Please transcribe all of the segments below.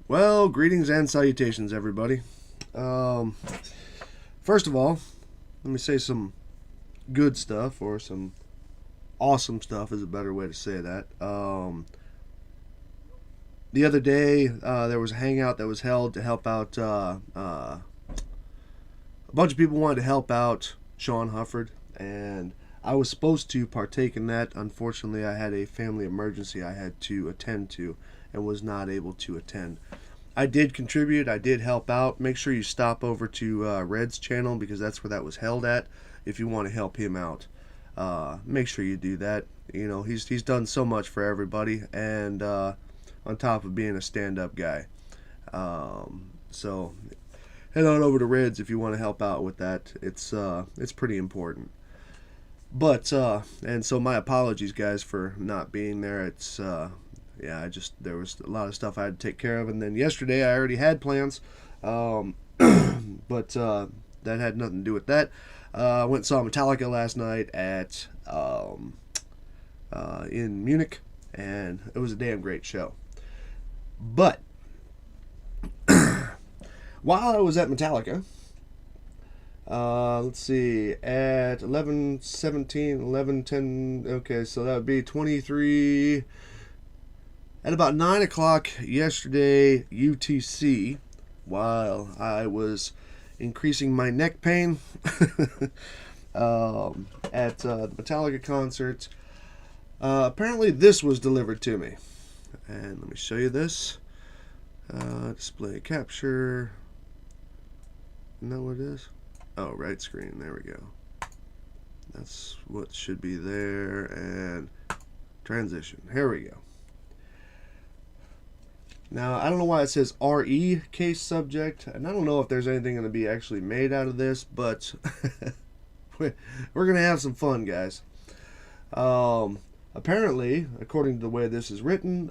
Well, greetings and salutations, everybody. First of all, let me say some good stuff, or some awesome stuff is a better way to say that. The other day, there was a hangout that was held to help out. A bunch of people wanted to help out Sean Hufford, and I was supposed to partake in that. Unfortunately, I had a family emergency I had to attend to and was not able to attend. I did contribute. I did help out. Make sure you stop over to Red's channel, because that's where that was held at, if you want to help him out. Make sure you do that. You know, he's done so much for everybody, and on top of being a stand-up guy. So head on over to Red's if you want to help out with that. It's pretty important. But and so my apologies, guys, for not being there. It's yeah, there was a lot of stuff I had to take care of, and then yesterday I already had plans, but that had nothing to do with that. I went and saw Metallica last night at in Munich, and it was a damn great show. But while I was at Metallica, let's see, at 11:17, 11:10, okay, so that would be 23. At about 9 o'clock yesterday UTC, while I was increasing my neck pain at the Metallica concert, apparently this was delivered to me. And let me show you this. Display capture. Isn't that what it is? Oh, right screen. There we go. That's what should be there. And transition. Here we go. Now, I don't know why it says RE case subject, and I don't know if there's anything going to be actually made out of this, but we're going to have some fun, guys. Apparently, according to the way this is written,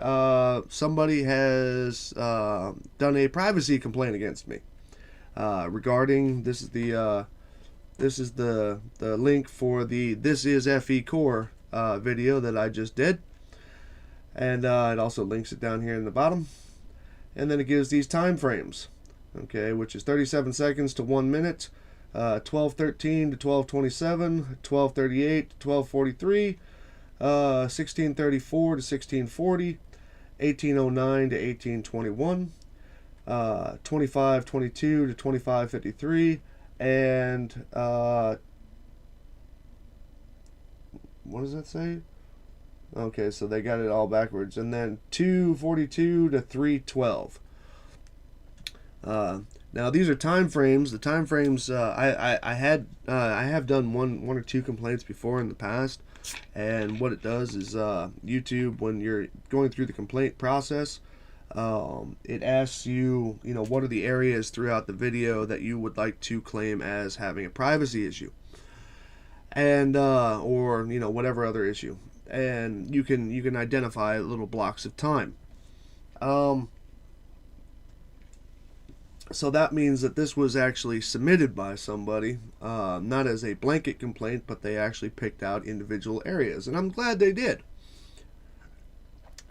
somebody has done a privacy complaint against me regarding, this is the link for the This Is FECORE video that I just did, and it also links it down here in the bottom. And then it gives these time frames, okay, which is 37 seconds to 1 minute, 12:13 to 12:27, 12:38 to 12:43, 16:34 to 16:40, 18:09 to 18:21, 25:22 to 25:53, and what does that say? Okay, so they got it all backwards. And then 2:42 to 3:12. Now these are time frames. The time frames I have done one or two complaints before in the past, and what it does is YouTube, when you're going through the complaint process, it asks you, what are the areas throughout the video that you would like to claim as having a privacy issue, and or whatever other issue. And you can identify little blocks of time. So that means that this was actually submitted by somebody, not as a blanket complaint, but they actually picked out individual areas, and I'm glad they did,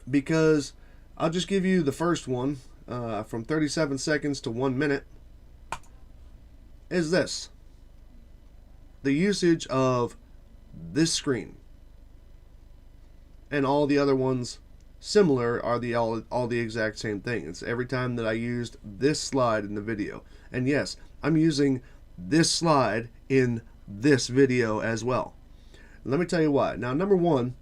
because I'll just give you the first one, from 37 seconds to 1 minute, is this: the usage of this screen. And all the other ones similar are all the exact same thing. It's every time that I used this slide in the video. And yes, I'm using this slide in this video as well. Let me tell you why. Now, number one,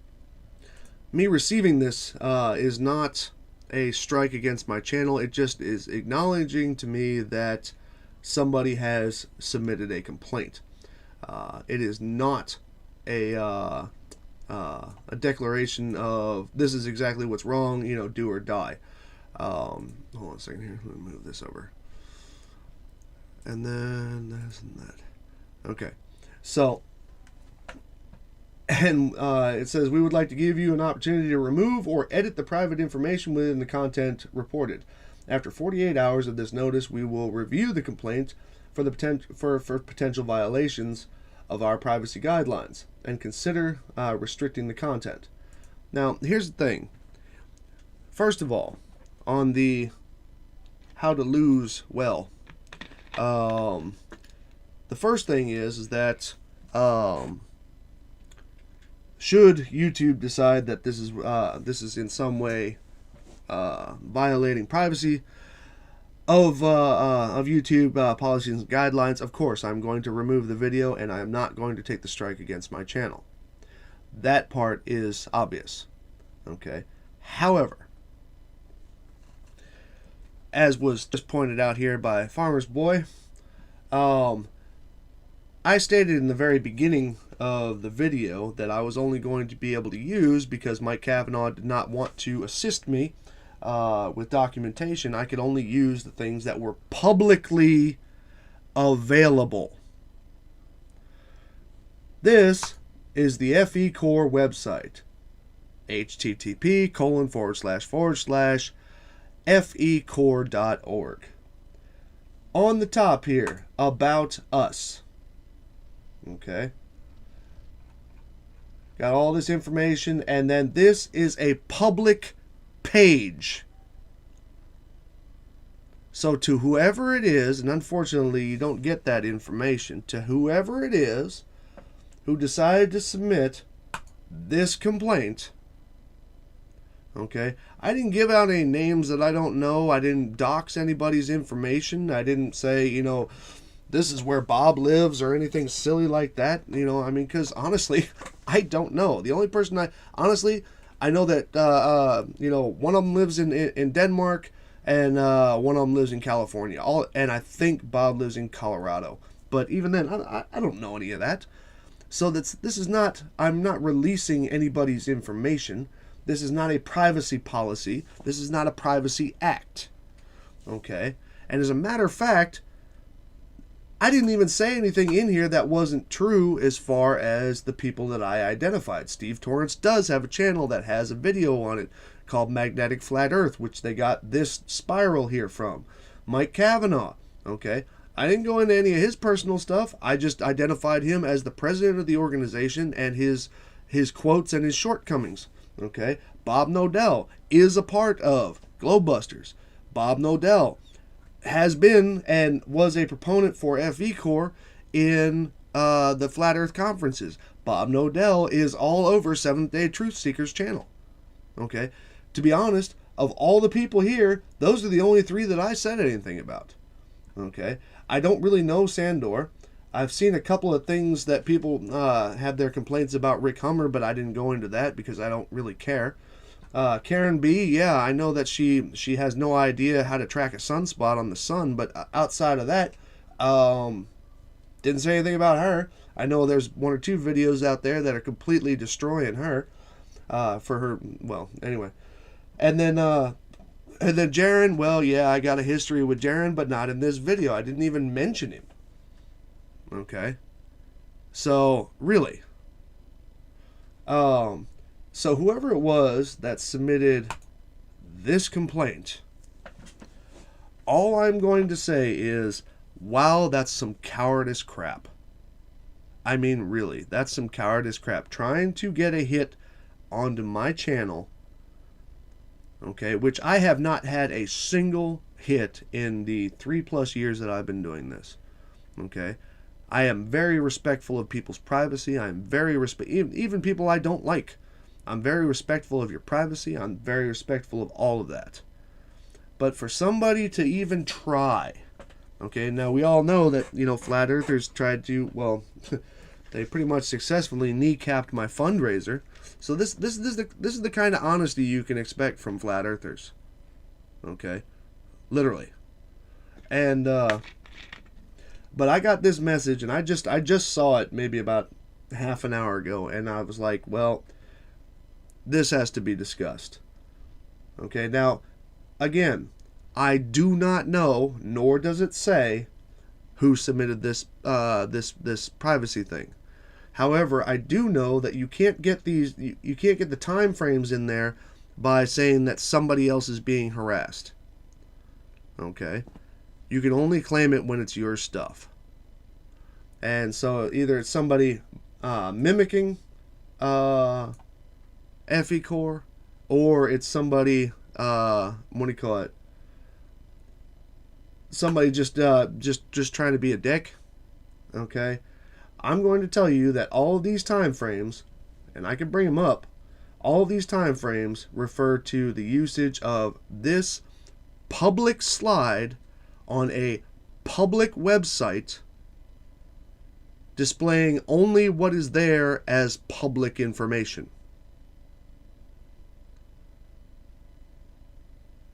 me receiving this is not a strike against my channel. It just is acknowledging to me that somebody has submitted a complaint. It is not a declaration of this is exactly what's wrong, do or die. Hold on a second here. Let me move this over. And then this and that. Okay. So, and it says, we would like to give you an opportunity to remove or edit the private information within the content reported. After 48 hours of this notice, we will review the complaint for the potential violations of our privacy guidelines and consider restricting the content. Now, here's the thing. First of all, on the how to lose well. The first thing is that should YouTube decide that this is in some way violating privacy of YouTube policies and guidelines, of course I'm going to remove the video, and I am not going to take the strike against my channel. That part is obvious. Okay. However, as was just pointed out here by Farmer's Boy, I stated in the very beginning of the video that I was only going to be able to use, because Mike Cavanaugh did not want to assist me with documentation, I could only use the things that were publicly available. This is the FECORE website. http:// On the top here, about us. Okay. Got all this information, and then this is a public page. So to whoever it is, and unfortunately you don't get that information, to whoever it is who decided to submit this complaint, okay, I didn't give out any names that I don't know. I didn't dox anybody's information. I didn't say, you know, this is where Bob lives or anything silly like that. You know, I mean, because honestly, I don't know. The only person I know that, you know, one of them lives in Denmark, and one of them lives in California. And I think Bob lives in Colorado. But even then, I don't know any of that. So this is not, I'm not releasing anybody's information. This is not a privacy policy. This is not a privacy act. Okay? And as a matter of fact, I didn't even say anything in here that wasn't true as far as the people that I identified. Steve Torrance does have a channel that has a video on it called Magnetic Flat Earth, which they got this spiral here from. Mike Cavanaugh, okay? I didn't go into any of his personal stuff. I just identified him as the president of the organization and his quotes and his shortcomings, okay? Bob Nodell is a part of Globebusters. Bob Nodell has been and was a proponent for FECORE in the Flat Earth conferences. Bob Nodell is all over Seventh-day Truth Seekers channel. Okay? To be honest, of all the people here, those are the only three that I said anything about. Okay? I don't really know Sandor. I've seen a couple of things that people have their complaints about Rick Hummer, but I didn't go into that because I don't really care. Karen B, yeah, I know that she has no idea how to track a sunspot on the sun, but outside of that, didn't say anything about her. I know there's one or two videos out there that are completely destroying her, for her, well, anyway. And then Jaron, well, yeah, I got a history with Jaron, but not in this video. I didn't even mention him. Okay? So, really. So whoever it was that submitted this complaint, all I'm going to say is, wow, that's some cowardice crap. I mean, really, that's some cowardice crap. Trying to get a hit onto my channel, okay, which I have not had a single hit in the 3+ years that I've been doing this, okay? I am very respectful of people's privacy. I am very even people I don't like. I'm very respectful of your privacy. I'm very respectful of all of that. But for somebody to even try, okay, now we all know that, you know, flat earthers tried to, well, they pretty much successfully kneecapped my fundraiser. So this is the kind of honesty you can expect from flat earthers. Okay? Literally. And but I got this message, and I just saw it maybe about half an hour ago, and I was like, well, this has to be discussed. Okay, now, again, I do not know, nor does it say, who submitted this this privacy thing. However, I do know that you can't get these, you can't get the time frames in there by saying that somebody else is being harassed. Okay, you can only claim it when it's your stuff. And so either it's somebody mimicking FECORE, or it's somebody, what do you call it, somebody just trying to be a dick, okay, I'm going to tell you that all of these time frames, and I can bring them up, all of these time frames refer to the usage of this public slide on a public website displaying only what is there as public information.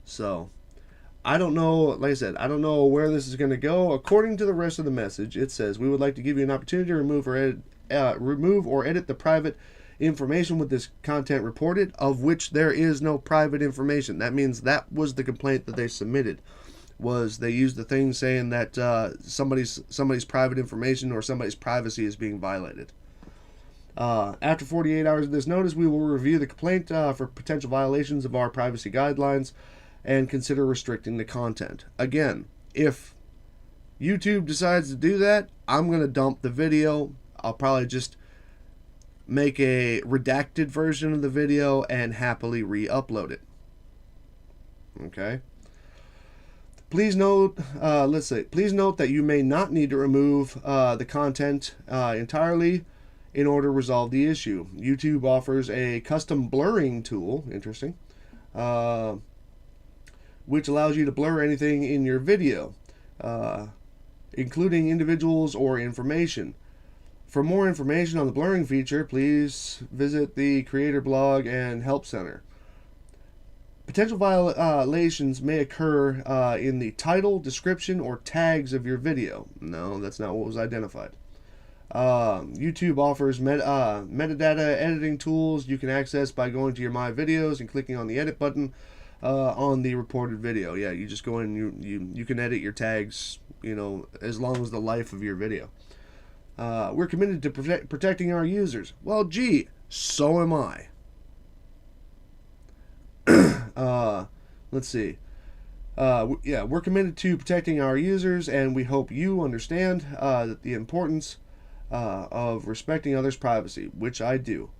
So, I don't know, like I said, I don't know where this is going to go. According to the rest of the message, it says, we would like to give you an opportunity to remove or edit the private information with this content reported, of which there is no private information. That means that was the complaint that they submitted, was they used the thing saying that somebody's private information or somebody's privacy is being violated. After 48 hours of this notice, we will review the complaint for potential violations of our privacy guidelines and consider restricting the content. Again, if YouTube decides to do that, I'm going to dump the video. I'll probably just make a redacted version of the video and happily re-upload it. Okay? Please note, please note that you may not need to remove the content entirely in order to resolve the issue. YouTube offers a custom blurring tool, interesting, which allows you to blur anything in your video, including individuals or information. For more information on the blurring feature, please visit the Creator Blog and Help Center. Potential violations may occur in the title, description, or tags of your video. No, that's not what was identified. YouTube offers metadata editing tools you can access by going to your My Videos and clicking on the edit button on the reported video. Yeah, you just go in and you can edit your tags, as long as the life of your video. We're committed to protecting our users. Well, gee, so am I. Let's see. Yeah, we're committed to protecting our users, and we hope you understand the importance of respecting others' privacy, which I do.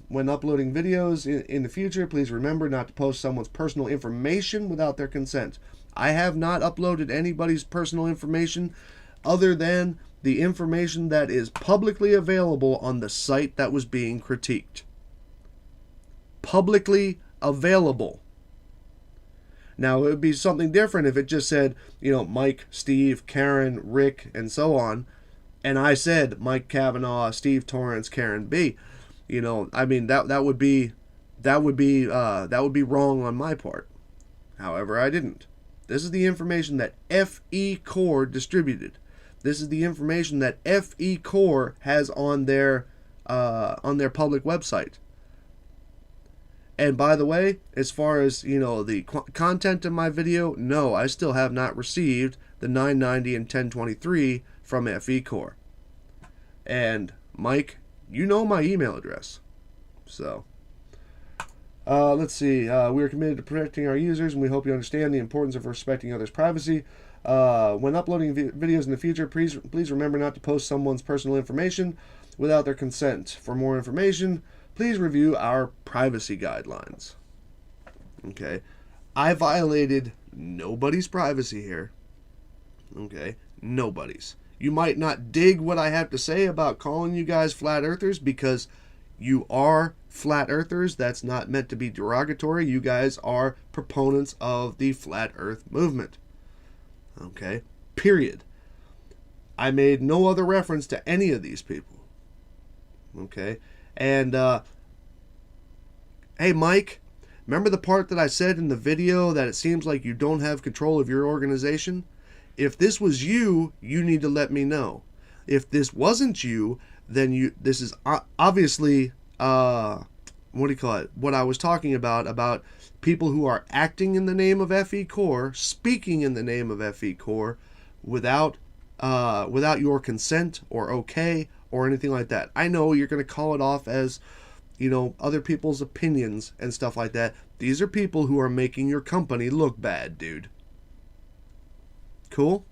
When uploading videos in the future, please remember not to post someone's personal information without their consent. I have not uploaded anybody's personal information other than the information that is publicly available on the site that was being critiqued. Publicly available. Now, it would be something different if it just said, Mike, Steve, Karen, Rick, and so on, and I said Mike Cavanaugh, Steve Torrance, Karen B. That would be wrong on my part. However, I didn't. This is the information that FECORE distributed. This is the information that FECORE has on their public website. And by the way, as far as the content of my video, no, I still have not received the 990 and 1023 from FECORE. And Mike, you know my email address. So, let's see. We are committed to protecting our users, and we hope you understand the importance of respecting others' privacy. When uploading videos in the future, please remember not to post someone's personal information without their consent. For more information, please review our privacy guidelines. Okay. I violated nobody's privacy here. Okay. Nobody's. You might not dig what I have to say about calling you guys flat earthers because you are flat earthers. That's not meant to be derogatory. You guys are proponents of the flat earth movement. Okay. Period. I made no other reference to any of these people. Okay. And, hey, Mike, remember the part that I said in the video that it seems like you don't have control of your organization? If this was you, you need to let me know. If this wasn't you, then this is obviously, what I was talking about people who are acting in the name of FECORE, speaking in the name of FECORE, without your consent or okay or anything like that. I know you're going to call it off as, other people's opinions and stuff like that. These are people who are making your company look bad, dude. Cool?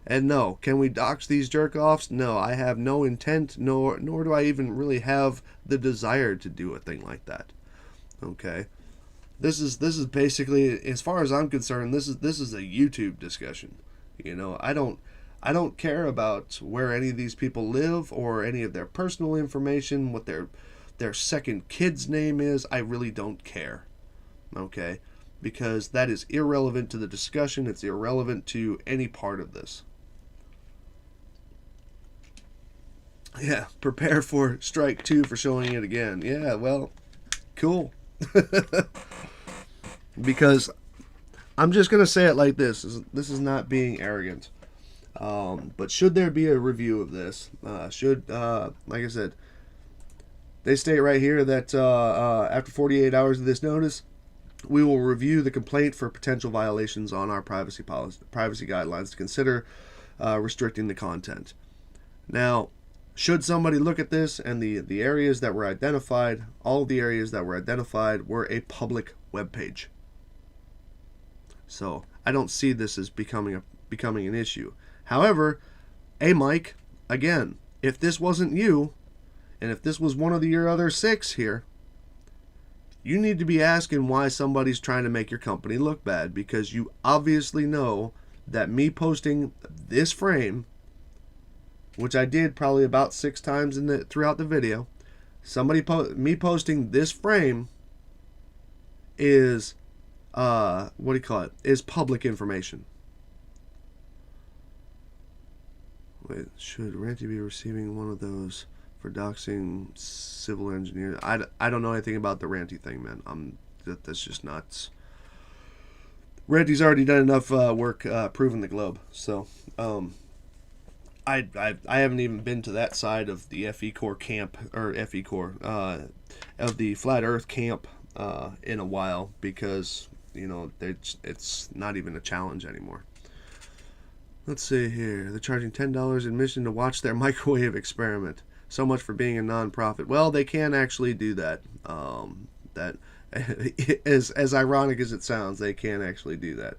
And no, can we dox these jerk-offs? No, I have no intent, nor do I even really have the desire to do a thing like that. Okay? This is basically, as far as I'm concerned, this is a YouTube discussion. I don't care about where any of these people live or any of their personal information, what their second kid's name is. I really don't care. Okay? Because that is irrelevant to the discussion. It's irrelevant to any part of this. Yeah, prepare for strike 2 for showing it again. Yeah, well, cool. Because I'm just going to say it like this. This is not being arrogant. But should there be a review of this, like I said, they state right here that after 48 hours of this notice, we will review the complaint for potential violations on our privacy guidelines to consider restricting the content. Now, should somebody look at this and the areas that were identified, all of the areas that were identified were a public web page. So I don't see this as becoming an issue. However, Mike, again, if this wasn't you, and if this was one of your other 6 here, you need to be asking why somebody's trying to make your company look bad, because you obviously know that me posting this frame, which I did probably about 6 times throughout the video, me posting this frame is is public information. Wait, should Ranty be receiving one of those for doxing civil engineers? I don't know anything about the Ranty thing, man. That's just nuts. Ranty's already done enough work proving the globe, so I haven't even been to that side of the FECORE camp, or FECORE of the Flat Earth camp in a while, because it's not even a challenge anymore. Let's see here. They're charging $10 admission to watch their microwave experiment. So much for being a non-profit. Well, they can actually do that. That as ironic as it sounds, they can actually do that.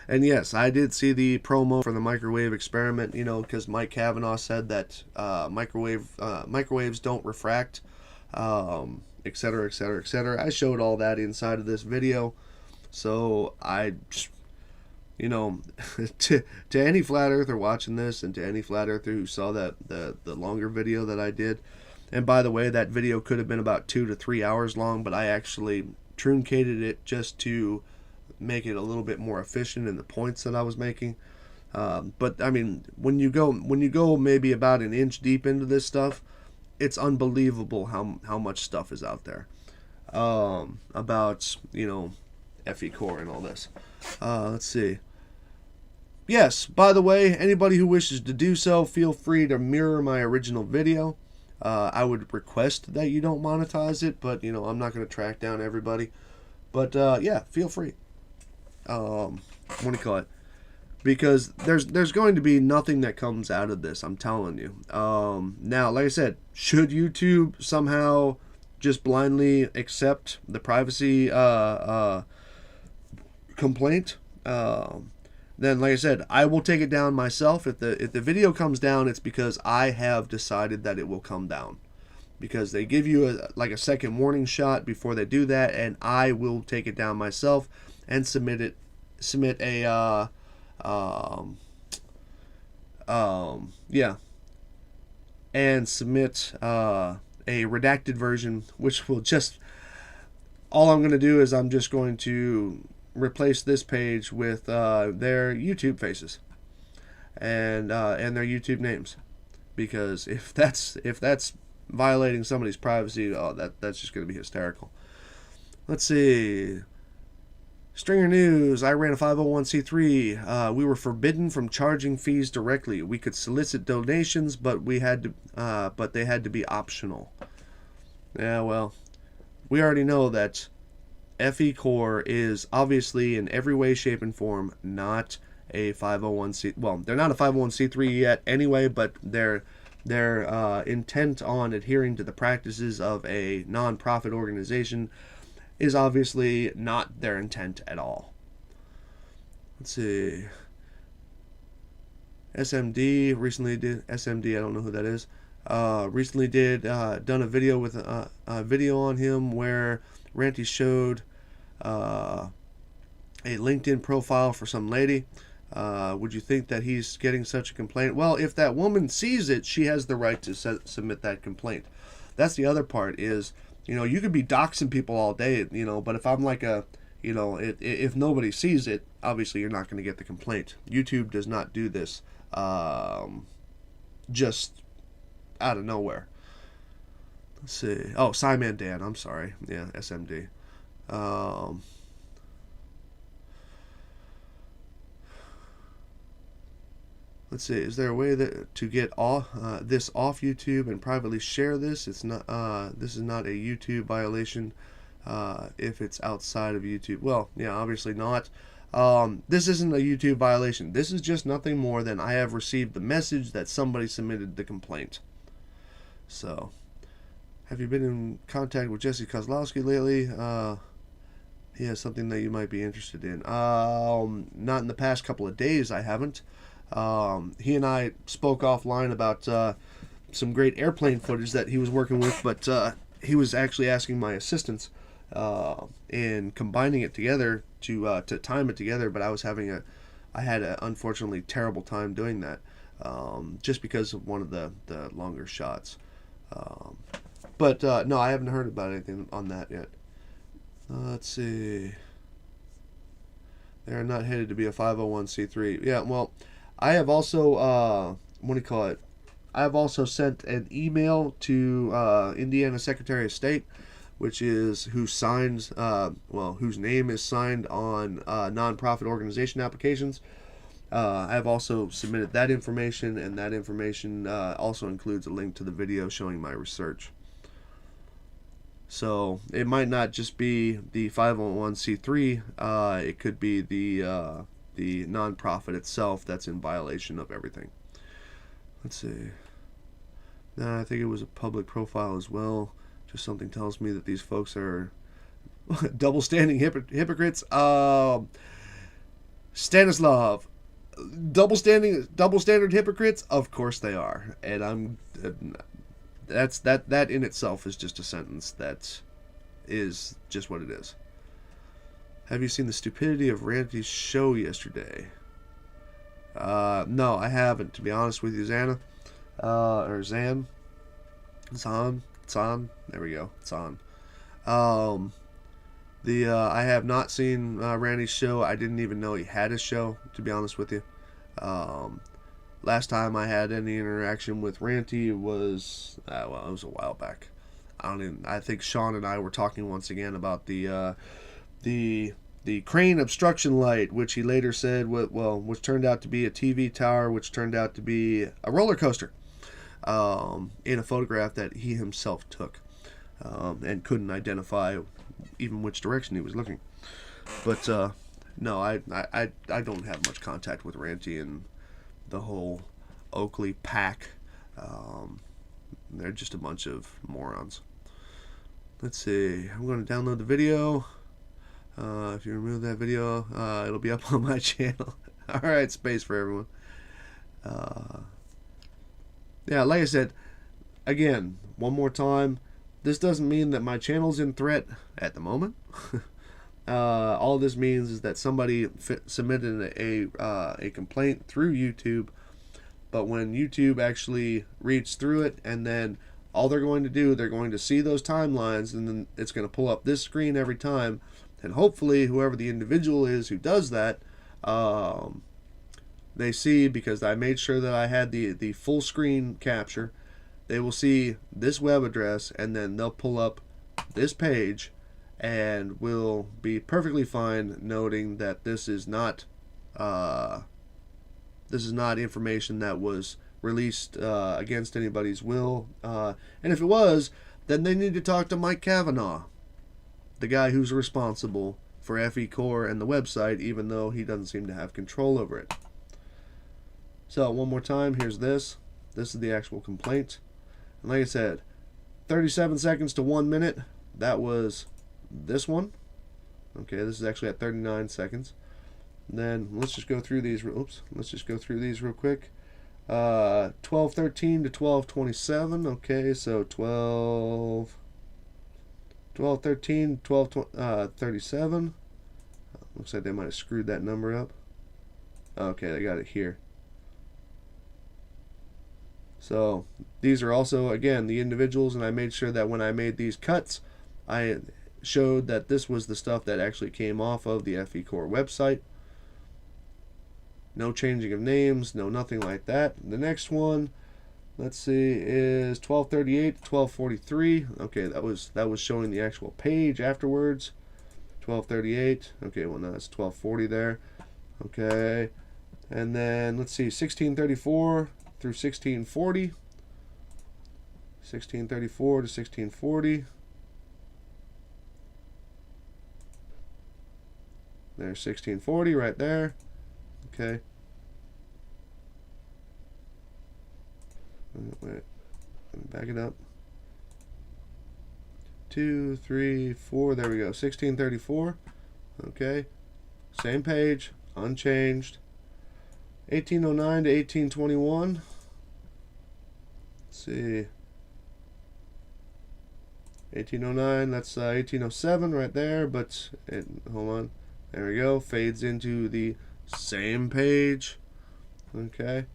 And yes, I did see the promo for the microwave experiment, because Mike Cavanaugh said that microwaves don't refract, etc., etc., etc. I showed all that inside of this video. So to any flat earther watching this, and to any flat earther who saw that the longer video that I did, and by the way, that video could have been about 2 to 3 hours long, but I actually truncated it just to make it a little bit more efficient in the points that I was making. But I mean, when you go maybe about an inch deep into this stuff, it's unbelievable how much stuff is out there about FECORE and all this. Let's see. Yes, by the way, anybody who wishes to do so, feel free to mirror my original video. I would request that you don't monetize it, but I'm not going to track down everybody. But yeah, feel free. Because there's going to be nothing that comes out of this, I'm telling you. Now, like I said, should YouTube somehow just blindly accept the privacy complaint, then, like I said, I will take it down myself. If the video comes down, it's because I have decided that it will come down, because they give you a second warning shot before they do that, and I will take it down myself and submit a redacted version, which will just, all I'm going to do is I'm just going to replace this page with their YouTube faces and their YouTube names, because if that's violating somebody's privacy, that's just going to be hysterical. Let's see. Stringer News. I ran a 501c3. We were forbidden from charging fees directly. We could solicit donations, but they had to be optional. Yeah, well, we already know that FECORE is obviously in every way, shape, and form not a 501c. Well, they're not a 501c3 yet anyway, but their intent on adhering to the practices of a non-profit organization is obviously not their intent at all. Let's see. SMD recently did. SMD, I don't know who that is. Recently done a video with a video on him where Ranty showed a LinkedIn profile for some lady. Would you think that he's getting such a complaint? Well, if that woman sees it, she has the right to submit that complaint. That's the other part is, you could be doxing people all day, but if I'm like if nobody sees it, obviously you're not going to get the complaint. YouTube does not do this just out of nowhere. Let's see. Oh, Simon Dan. I'm sorry. Yeah, SMD. Let's see. Is there a way to get this off YouTube and privately share this? It's not. This is not a YouTube violation. If it's outside of YouTube, well, yeah, obviously not. This isn't a YouTube violation. This is just nothing more than I have received the message that somebody submitted the complaint. So, have you been in contact with Jesse Kozlowski lately? He has something that you might be interested in. Not in the past couple of days, I haven't. He and I spoke offline about some great airplane footage that he was working with, but he was actually asking my assistance in combining it together to time it together, but I had an unfortunately terrible time doing that, just because of one of the longer shots. But no, I haven't heard about anything on that yet. Let's see. They are not headed to be a 501c3. Yeah, well, I have also, I have also sent an email to Indiana Secretary of State, which is whose name is signed on nonprofit organization applications. I have also submitted that information, and that information also includes a link to the video showing my research. So it might not just be the 501c3. It could be the nonprofit itself that's in violation of everything. Let's see. I think it was a public profile as well. Just something tells me that these folks are double-standing hypocrites. Stanislav, double standard hypocrites. Of course they are, and that in itself is just a sentence that is just what it is. Have you seen the stupidity of Ranty's show yesterday? No, I haven't, to be honest with you, Zan. Zan. There we go. Zan. I have not seen Randy's show. I didn't even know he had a show, to be honest with you. Last time I had any interaction with Ranty was, it was a while back. I think Sean and I were talking once again about the crane obstruction light, which he later said, which turned out to be a TV tower, which turned out to be a roller coaster, in a photograph that he himself took, and couldn't identify even which direction he was looking. But no, I don't have much contact with Ranty and the whole Oakley pack. They're just a bunch of morons. Let's see. I'm going to download the video. If you remove that video, it'll be up on my channel. Alright, space for everyone. Yeah, like I said, again, one more time, this doesn't mean that my channel's in threat at the moment. All this means is that somebody submitted a complaint through YouTube, but when YouTube actually reads through it, and then all they're going to do, they're going to see those timelines, and then it's going to pull up this screen every time, and hopefully whoever the individual is who does that, they see, because I made sure that I had the full screen capture, they will see this web address, and then they'll pull up this page, and will be perfectly fine noting that this is not information that was released against anybody's will, and if it was, then they need to talk to Mike Cavanaugh, the guy who's responsible for FECORE and the website, even though he doesn't seem to have control over it. So one more time, here's this. This is the actual complaint. And like I said, 37 seconds to 1 minute. That was this one. Okay, this is actually at 39 seconds. And then let's just go through these. Let's just go through these real quick. 12:13 to 12:27. Okay, so 12. 1213, 1237. Looks like they might have screwed that number up. Okay, they got it here. So these are also, again, the individuals, and I made sure that when I made these cuts, I showed that this was the stuff that actually came off of the FECORE website. No changing of names, no nothing like that. The next one, let's see, is 1238 to 1243. Okay, that was showing the actual page afterwards. 1238. Okay, well, now it's 1240 there. Okay, and then let's see, 1634 through 1640. 1634 to 1640. There's 1640 right there. Okay. Wait. Back it up. 2, 3, 4. There we go. 1634. Okay. Same page. Unchanged. 1809 to 1821. Let's see. 1809. That's 1807 right there. But hold on. There we go. Fades into the same page. Okay.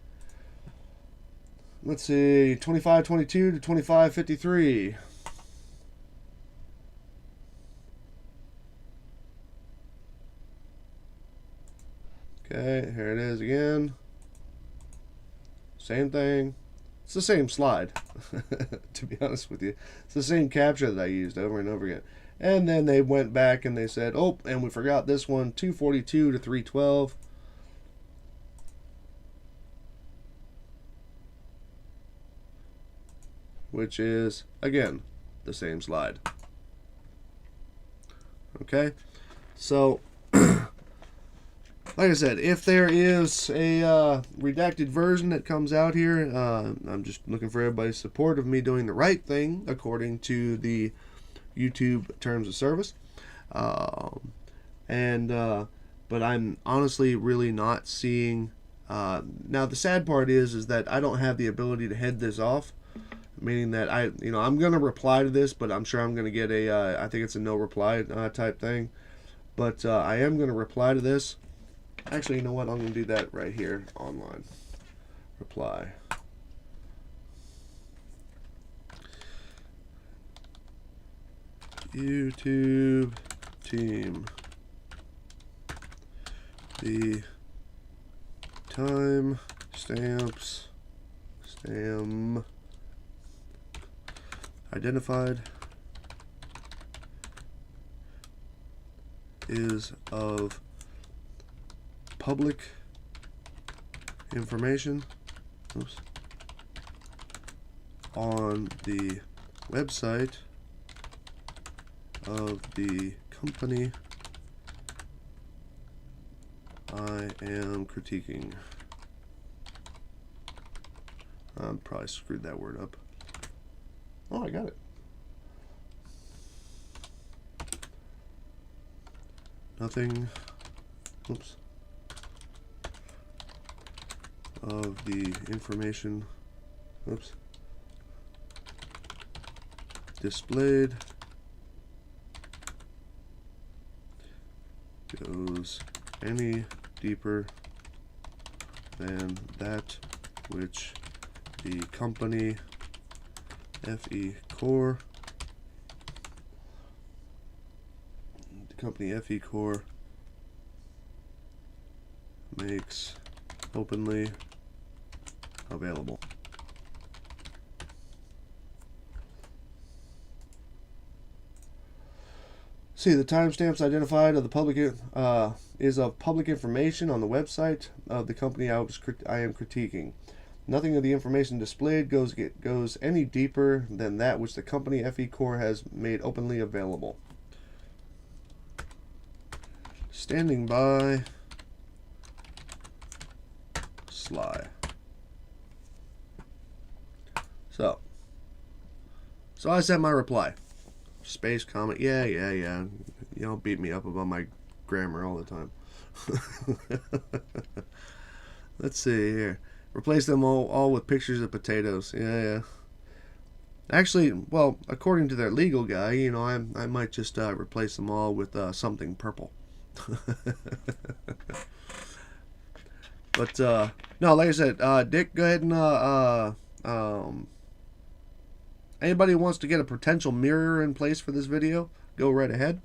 Let's see. 2522 to 2553. Okay, here it is again. Same thing. It's the same slide, to be honest with you. It's the same capture that I used over and over again. And then they went back and they said, oh, and we forgot this one, 242 to 312. Which is, again, the same slide. Okay, so like I said, if there is a redacted version that comes out here, I'm just looking for everybody's support of me doing the right thing according to the YouTube terms of service. But I'm honestly really not seeing. Now the sad part is that I don't have the ability to head this off, meaning that I'm gonna reply to this, but I'm sure I'm gonna get I think it's a no reply type thing. But I am gonna reply to this. Actually, you know what? I'm going to do that right here online. Reply. YouTube team. The time stamps identified is of public information on the website of the company I am critiquing. I probably screwed that word up. Oh, I got it. Nothing. Oops. Of the information, oops, displayed goes any deeper than that which the company FECORE makes openly available. See, the timestamps identified of the public is of public information on the website of the company I am critiquing. Nothing of the information displayed goes any deeper than that which the company FECORE has made openly available. Standing by. Sly. So I sent my reply. Space comment. Yeah. You don't beat me up about my grammar all the time. Let's see here. Replace them all with pictures of potatoes. Yeah. Actually, well, according to their legal guy, you know, I might just replace them all with something purple. But no, like I said, Dick, go ahead and anybody who wants to get a potential mirror in place for this video, go right ahead.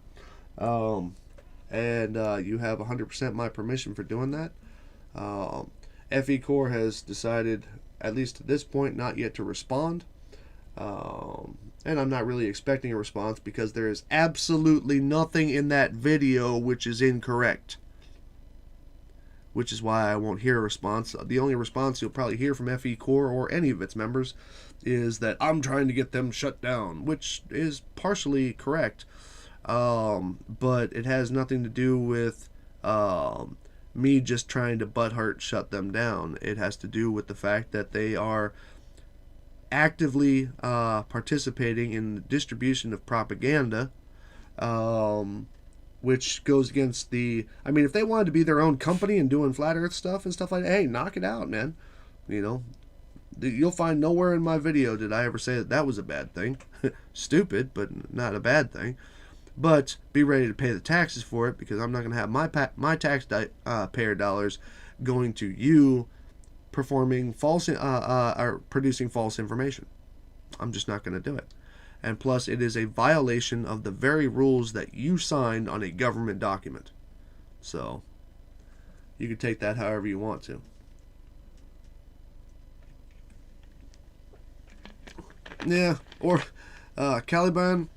And you have 100% my permission for doing that. FECORE has decided, at least at this point, not yet to respond. And I'm not really expecting a response because there is absolutely nothing in that video which is incorrect. Which is why I won't hear a response. The only response you'll probably hear from FECORE or any of its members is that I'm trying to get them shut down, which is partially correct. But it has nothing to do with me just trying to butthurt shut them down. It has to do with the fact that they are actively participating in the distribution of propaganda, which goes against the... I mean, if they wanted to be their own company and doing flat earth stuff and stuff like that, hey, knock it out, man. You know, you'll find nowhere in my video did I ever say that that was a bad thing. Stupid, but not a bad thing. But be ready to pay the taxes for it, because I'm not going to have my taxpayer dollars going to you performing false or producing false information. I'm just not going to do it. And plus, it is a violation of the very rules that you signed on a government document. So you can take that however you want to. Yeah, or Caliban,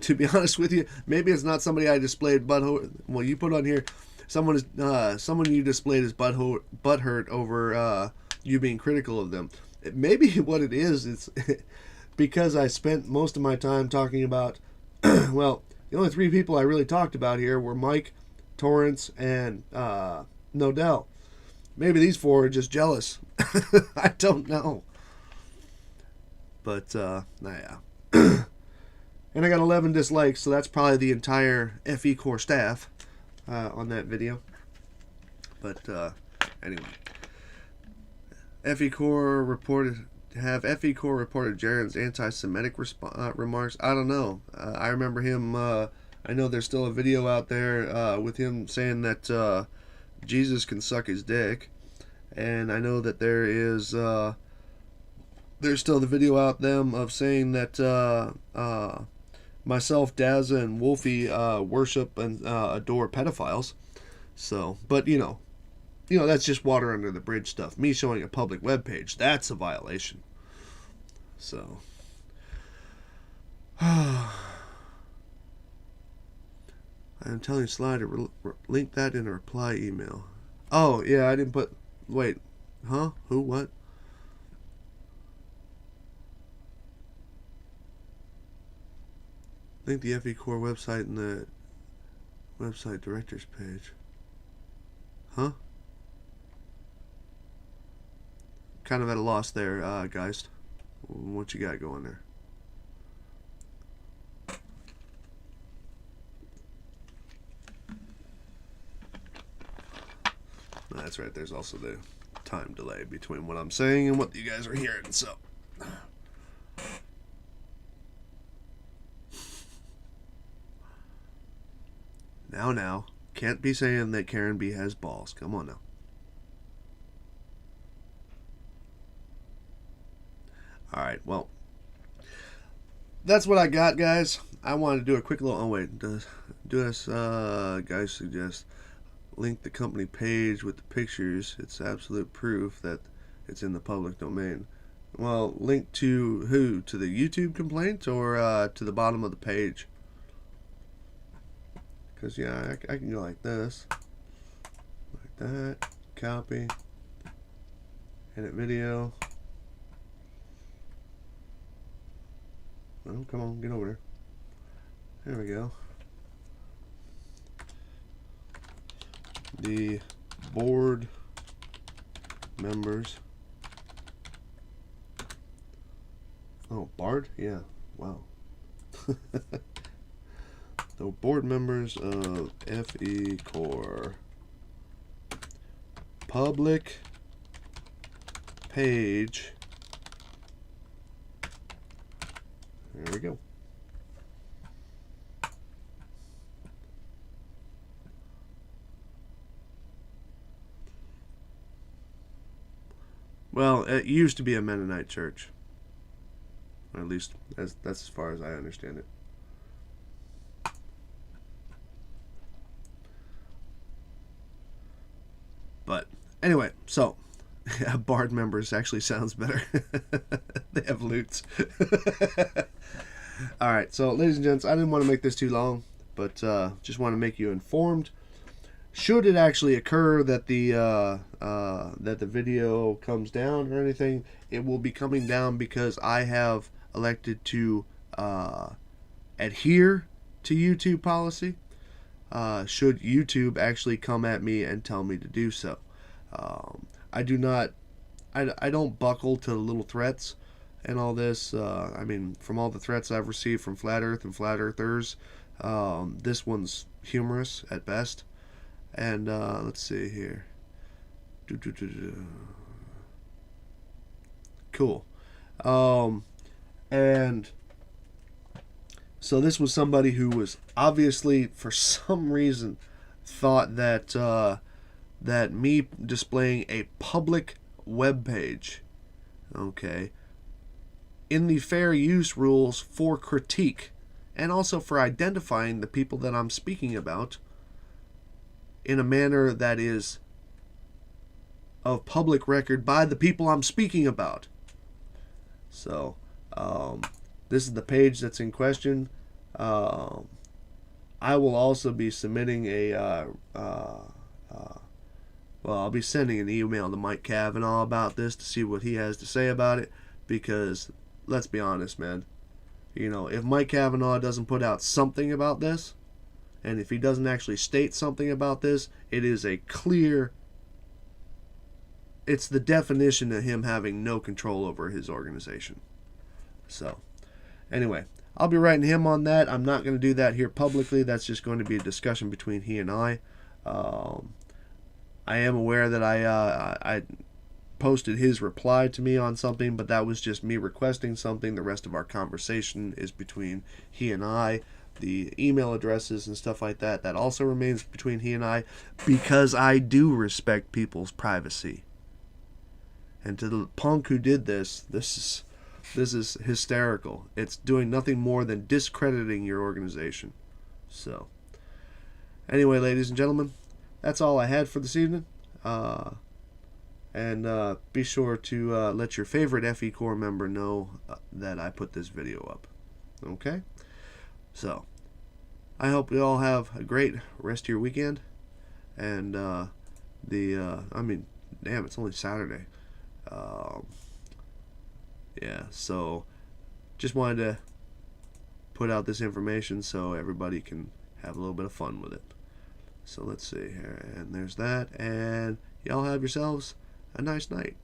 to be honest with you, maybe it's not somebody I displayed butthurt. Well, you put on here, someone you displayed as butthurt over you being critical of them. Maybe what it is because I spent most of my time talking about, well, the only three people I really talked about here were Mike, Torrance, and Nodell. Maybe these four are just jealous. I don't know. But, yeah. And I got 11 dislikes, so that's probably the entire FECORE staff on that video. But, anyway. FECORE reported Jaren's anti-Semitic remarks. I don't know. I remember him, I know there's still a video out there with him saying that Jesus can suck his dick. And I know that there's still the video out them of saying that myself, Dazza, and Wolfie worship and adore pedophiles. So, but you know, that's just water under the bridge stuff. Me showing a public webpage, that's a violation. So, I'm telling Sly to link that in a reply email. Oh, yeah, I didn't put... Wait. Huh? Who? What? Link the FECORE website in the website directors page. Huh? Kind of at a loss there, guys. What you got going there? That's right, there's also the time delay between what I'm saying and what you guys are hearing, so... Now, can't be saying that Karen B has balls. Come on now. Alright, well, that's what I got, guys. I wanted to do a quick little... Oh, wait. Guys suggest link the company page with the pictures. It's absolute proof that it's in the public domain. Well, link to who? To the YouTube complaint or to the bottom of the page? Because, yeah, I can go like this. Like that. Copy. Edit video. Oh, come on, get over there. There we go. The board members. Oh, Bard? Yeah. Wow. The board members of FECORE. Public page There we go. Well, it used to be a Mennonite church. Or at least that's as far as I understand it. But anyway, so Bard members actually sounds better. They have loots. Alright, so ladies and gents, I didn't want to make this too long, but just want to make you informed. Should it actually occur that the video comes down or anything, it will be coming down because I have elected to adhere to YouTube policy. Should YouTube actually come at me and tell me to do so. I don't buckle to little threats and all this. I mean, from all the threats I've received from Flat Earth and Flat Earthers, this one's humorous at best. And let's see here. Cool. And so this was somebody who was obviously, for some reason, thought that that me displaying a public web page, okay, in the fair use rules for critique and also for identifying the people that I'm speaking about in a manner that is of public record by the people I'm speaking about. So, this is the page that's in question. I will also be submitting I'll be sending an email to Mike Cavanaugh about this to see what he has to say about it, because let's be honest, man. You know, if Mike Cavanaugh doesn't put out something about this, and if he doesn't actually state something about this, it is a clear... It's the definition of him having no control over his organization. So, anyway, I'll be writing him on that. I'm not going to do that here publicly. That's just going to be a discussion between he and I. I am aware that I posted his reply to me on something, but that was just me requesting something. The rest of our conversation is between he and I. The email addresses and stuff like that, that also remains between he and I, because I do respect people's privacy. And to the punk who did this is hysterical. It's doing nothing more than discrediting your organization. So, anyway, ladies and gentlemen, that's all I had for this evening. And be sure to let your favorite FECORE member know that I put this video up. Okay? So, I hope you all have a great rest of your weekend. And I mean, damn, it's only Saturday. Yeah, so just wanted to put out this information so everybody can have a little bit of fun with it. So let's see here, and there's that, and y'all have yourselves a nice night.